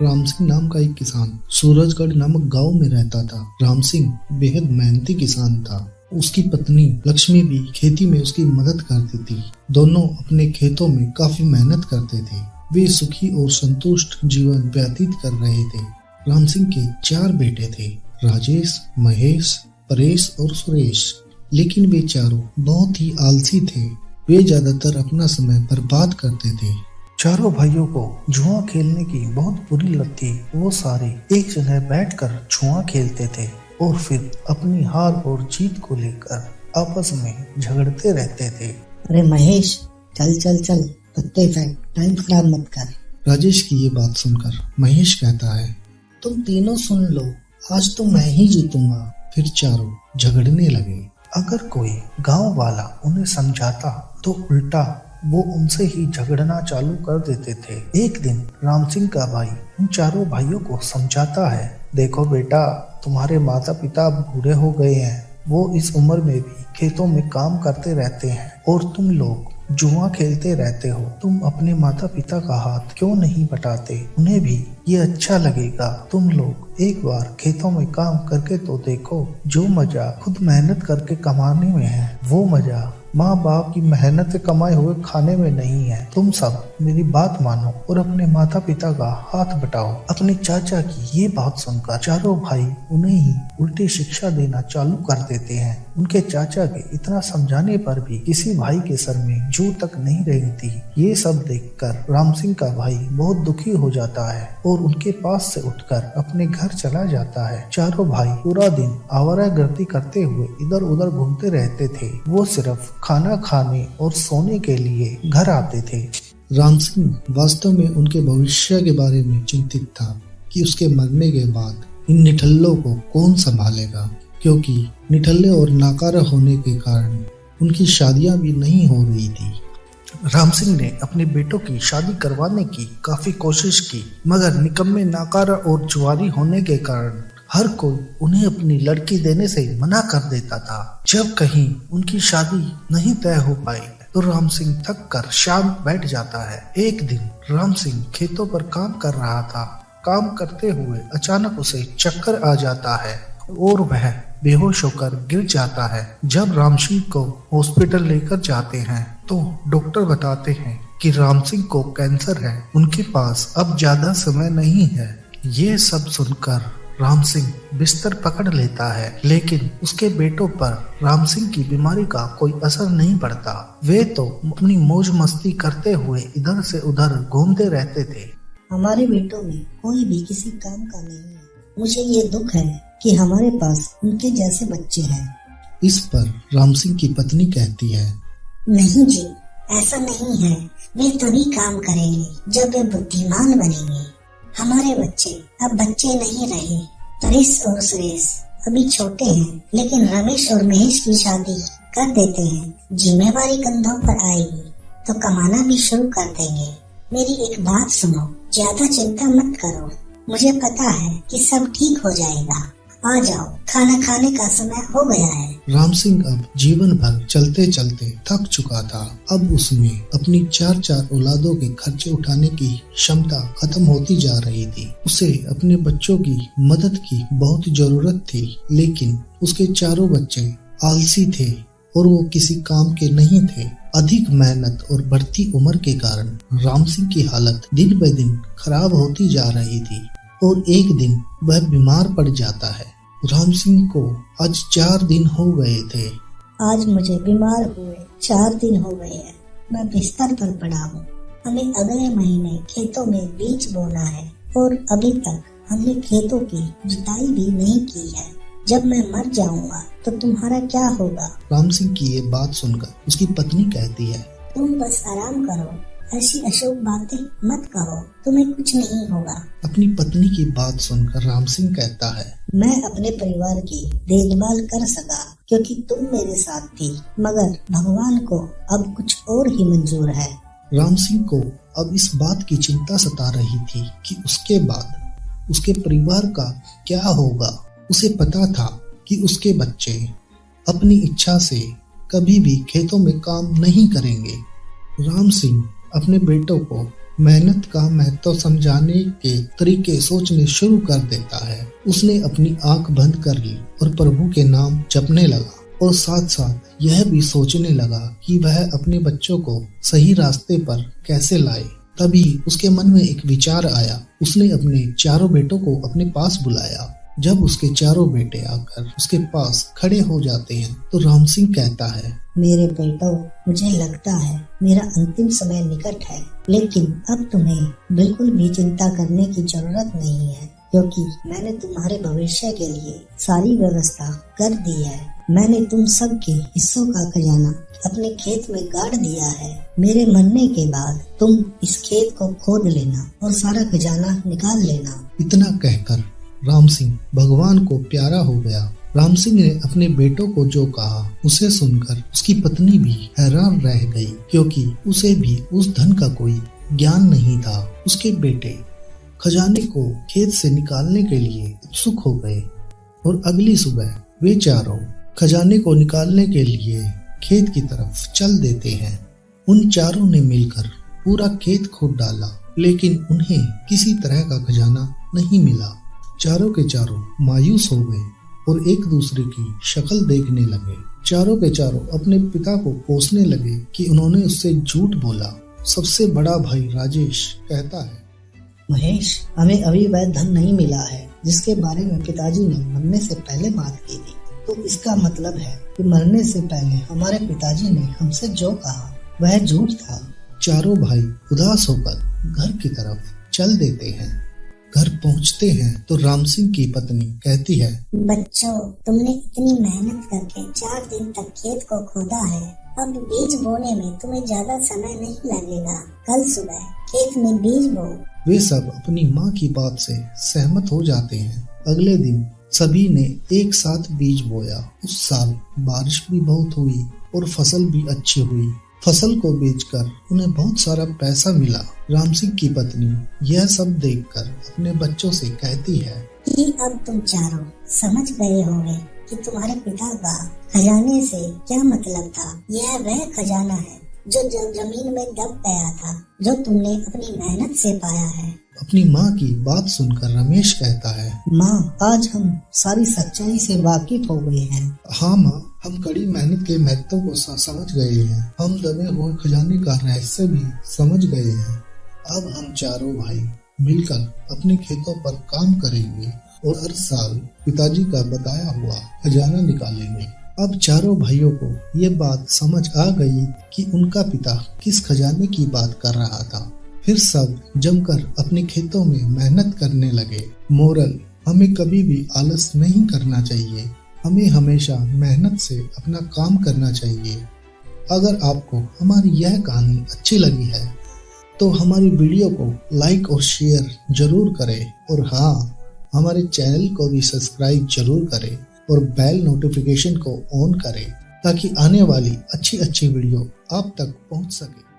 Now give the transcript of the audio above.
राम सिंह नाम का एक किसान सूरजगढ़ नामक गांव में रहता था। राम सिंह बेहद मेहनती किसान था। उसकी पत्नी लक्ष्मी भी खेती में उसकी मदद करती थी। दोनों अपने खेतों में काफी मेहनत करते थे। वे सुखी और संतुष्ट जीवन व्यतीत कर रहे थे। राम सिंह के 4 बेटे थे, राजेश, महेश, परेश और सुरेश। लेकिन वे चारों बहुत ही आलसी थे। वे ज्यादातर अपना समय बर्बाद करते थे। चारों भाइयों को जुआ खेलने की बहुत बुरी लत थी। वो सारे एक जगह बैठकर जुआ खेलते थे और फिर अपनी हार और जीत को लेकर आपस में झगड़ते रहते थे। अरे महेश, चल चल चल, पत्ते फेंक, टाइम खराब मत कर। राजेश की ये बात सुनकर महेश कहता है, तुम तीनों सुन लो, आज तो मैं ही जीतूंगा। फिर चारों झगड़ने लगे। अगर कोई गांव वाला उन्हें समझाता तो उल्टा वो उनसे ही झगड़ना चालू कर देते थे। एक दिन राम सिंह का भाई उन चारों भाइयों को समझाता है, देखो बेटा, तुम्हारे माता पिता बूढ़े हो गए हैं। वो इस उम्र में भी खेतों में काम करते रहते हैं और तुम लोग जुआ खेलते रहते हो। तुम अपने माता पिता का हाथ क्यों नहीं बटाते? उन्हें भी ये अच्छा लगेगा। तुम लोग एक बार खेतों में काम करके तो देखो। जो मजा खुद मेहनत करके कमाने में है, वो मजा माँ बाप की मेहनत से कमाए हुए खाने में नहीं है। तुम सब मेरी बात मानो और अपने माता पिता का हाथ बटाओ। अपने चाचा की ये बात सुनकर चारों भाई उन्हें ही उल्टी शिक्षा देना चालू कर देते हैं। उनके चाचा के इतना समझाने पर भी किसी भाई के सर में जू तक नहीं रही थी। ये सब देखकर राम सिंह का भाई बहुत दुखी हो जाता है और उनके पास से उठकर अपने घर चला जाता है। चारों भाई पूरा दिन आवारागर्दी करते हुए इधर उधर घूमते रहते थे। वो सिर्फ खाना खाने और सोने के लिए घर आते थे। राम सिंह वास्तव में उनके भविष्य के बारे में चिंतित था कि उसके मरने के बाद इन निठल्लों को कौन संभालेगा, क्योंकि निठल्ले और नाकारा होने के कारण उनकी शादियां भी नहीं हो रही थी। राम सिंह ने अपने बेटों की शादी करवाने की काफी कोशिश की, मगर निकम्मे, नाकारा और जुआरी होने के कारण हर कोई उन्हें अपनी लड़की देने से मना कर देता था। जब कहीं उनकी शादी नहीं तय हो पाई तो राम सिंह थक कर शांत बैठ जाता है। एक दिन राम सिंह खेतों पर काम कर रहा था। काम करते हुए अचानक उसे चक्कर आ जाता है और वह बेहोश होकर गिर जाता है। जब राम सिंह को हॉस्पिटल लेकर जाते हैं तो डॉक्टर बताते हैं कि राम सिंह को कैंसर है। उनके पास अब ज्यादा समय नहीं है। ये सब सुनकर राम सिंह बिस्तर पकड़ लेता है, लेकिन उसके बेटों पर राम सिंह की बीमारी का कोई असर नहीं पड़ता। वे तो अपनी मौज मस्ती करते हुए इधर से उधर घूमते रहते थे। हमारे बेटों में कोई भी किसी काम का नहीं है। मुझे ये दुख है कि हमारे पास उनके जैसे बच्चे हैं। इस पर राम सिंह की पत्नी कहती है, नहीं जी, ऐसा नहीं है। वे तभी काम करेंगे जब वे बुद्धिमान बनेंगे। हमारे बच्चे अब बच्चे नहीं रहे। परेश और सुरेश अभी छोटे हैं, लेकिन रमेश और महेश की शादी कर देते हैं। जिम्मेवारी कंधों पर आएगी तो कमाना भी शुरू कर देंगे। मेरी एक बात सुनो, ज्यादा चिंता मत करो। मुझे पता है कि सब ठीक हो जाएगा। आ जाओ, खाना खाने का समय हो गया है। राम सिंह अब जीवन भर चलते चलते थक चुका था। अब उसमें अपनी 4 औलादों के खर्चे उठाने की क्षमता खत्म होती जा रही थी। उसे अपने बच्चों की मदद की बहुत जरूरत थी, लेकिन उसके चारों बच्चे आलसी थे और वो किसी काम के नहीं थे। अधिक मेहनत और बढ़ती उम्र के कारण राम सिंह की हालत दिन ब दिन खराब होती जा रही थी और एक दिन वह बीमार पड़ जाता है। राम सिंह को आज 4 दिन हो गए थे। आज मुझे बीमार हुए 4 दिन हो गए हैं। मैं बिस्तर पर पड़ा हूँ। हमें अगले महीने खेतों में बीज बोना है और अभी तक हमने खेतों की जुताई भी नहीं की है। जब मैं मर जाऊंगा तो तुम्हारा क्या होगा? राम सिंह की ये बात सुनकर उसकी पत्नी कहती है, तुम बस आराम करो, ऐसी अशुभ बातें मत कहो, तुम्हें कुछ नहीं होगा। अपनी पत्नी की बात सुनकर राम सिंह कहता है, मैं अपने परिवार की देखभाल कर सका क्योंकि तुम मेरे साथ थी, मगर भगवान को अब कुछ और ही मंजूर है। राम सिंह को अब इस बात की चिंता सता रही थी कि उसके बाद उसके परिवार का क्या होगा। उसे पता था कि उसके बच्चे अपनी इच्छा से कभी भी खेतों में काम नहीं करेंगे। राम सिंह अपने बेटों को मेहनत का महत्व समझाने के तरीके सोचने शुरू कर देता है। उसने अपनी आंख बंद कर ली और प्रभु के नाम जपने लगा और साथ साथ यह भी सोचने लगा कि वह अपने बच्चों को सही रास्ते पर कैसे लाए। तभी उसके मन में एक विचार आया। उसने अपने चारों बेटों को अपने पास बुलाया। जब उसके चारों बेटे आकर उसके पास खड़े हो जाते हैं तो राम सिंह कहता है, मेरे बेटों, मुझे लगता है मेरा अंतिम समय निकट है, लेकिन अब तुम्हें बिल्कुल भी चिंता करने की जरूरत नहीं है, क्योंकि मैंने तुम्हारे भविष्य के लिए सारी व्यवस्था कर दी है। मैंने तुम सब के हिस्सों का खजाना अपने खेत में गाड़ दिया है। मेरे मरने के बाद तुम इस खेत को खोद लेना और सारा खजाना निकाल लेना। इतना कहकर राम सिंह भगवान को प्यारा हो गया। राम सिंह ने अपने बेटों को जो कहा उसे सुनकर उसकी पत्नी भी हैरान रह गई, क्योंकि उसे भी उस धन का कोई ज्ञान नहीं था। उसके बेटे खजाने को खेत से निकालने के लिए उत्सुक हो गए और अगली सुबह वे चारों खजाने को निकालने के लिए खेत की तरफ चल देते हैं। उन चारों ने मिलकर पूरा खेत खोद डाला, लेकिन उन्हें किसी तरह का खजाना नहीं मिला। चारों के चारों मायूस हो गए और एक दूसरे की शक्ल देखने लगे। चारों के चारों अपने पिता को कोसने लगे कि उन्होंने उससे झूठ बोला। सबसे बड़ा भाई राजेश कहता है, महेश, हमें अभी वह धन नहीं मिला है जिसके बारे में पिताजी ने मरने से पहले बात की थी। तो इसका मतलब है कि मरने से पहले हमारे पिताजी ने हमसे जो कहा वह झूठ था। चारों भाई उदास होकर घर की तरफ चल देते हैं। घर पहुंचते हैं तो राम सिंह की पत्नी कहती है, बच्चों, तुमने इतनी मेहनत करके 4 दिन तक खेत को खोदा है। अब बीज बोने में तुम्हें ज्यादा समय नहीं लगेगा। कल सुबह खेत में बीज बो। वे सब अपनी माँ की बात से सहमत हो जाते हैं। अगले दिन सभी ने एक साथ बीज बोया। उस साल बारिश भी बहुत हुई और फसल भी अच्छी हुई। फसल को बेचकर उन्हें बहुत सारा पैसा मिला। राम सिंह की पत्नी यह सब देखकर अपने बच्चों से कहती है कि अब तुम चारों समझ गए होंगे कि तुम्हारे पिता का खजाने से क्या मतलब था। यह वह खजाना है जो जमीन में दब गया था, जो तुमने अपनी मेहनत से पाया है। अपनी माँ की बात सुनकर रमेश कहता है, माँ, आज हम सारी सच्चाई से वाकिफ हो गए हैं। हाँ माँ, हम कड़ी मेहनत के महत्व को समझ गए हैं। हम दबे हुए खजाने का रहस्य भी समझ गए हैं। अब हम चारों भाई मिलकर अपने खेतों पर काम करेंगे और हर साल पिताजी का बताया हुआ खजाना निकालेंगे। अब चारों भाइयों को ये बात समझ आ गई कि उनका पिता किस खजाने की बात कर रहा था। फिर सब जमकर अपने खेतों में मेहनत करने लगे। मोरल, हमें कभी भी आलस नहीं करना चाहिए। हमें हमेशा मेहनत से अपना काम करना चाहिए। अगर आपको हमारी यह कहानी अच्छी लगी है तो हमारी वीडियो को लाइक और शेयर जरूर करें, और हाँ, हमारे चैनल को भी सब्सक्राइब जरूर करें और बेल नोटिफिकेशन को ऑन करें ताकि आने वाली अच्छी वीडियो आप तक पहुंच सके।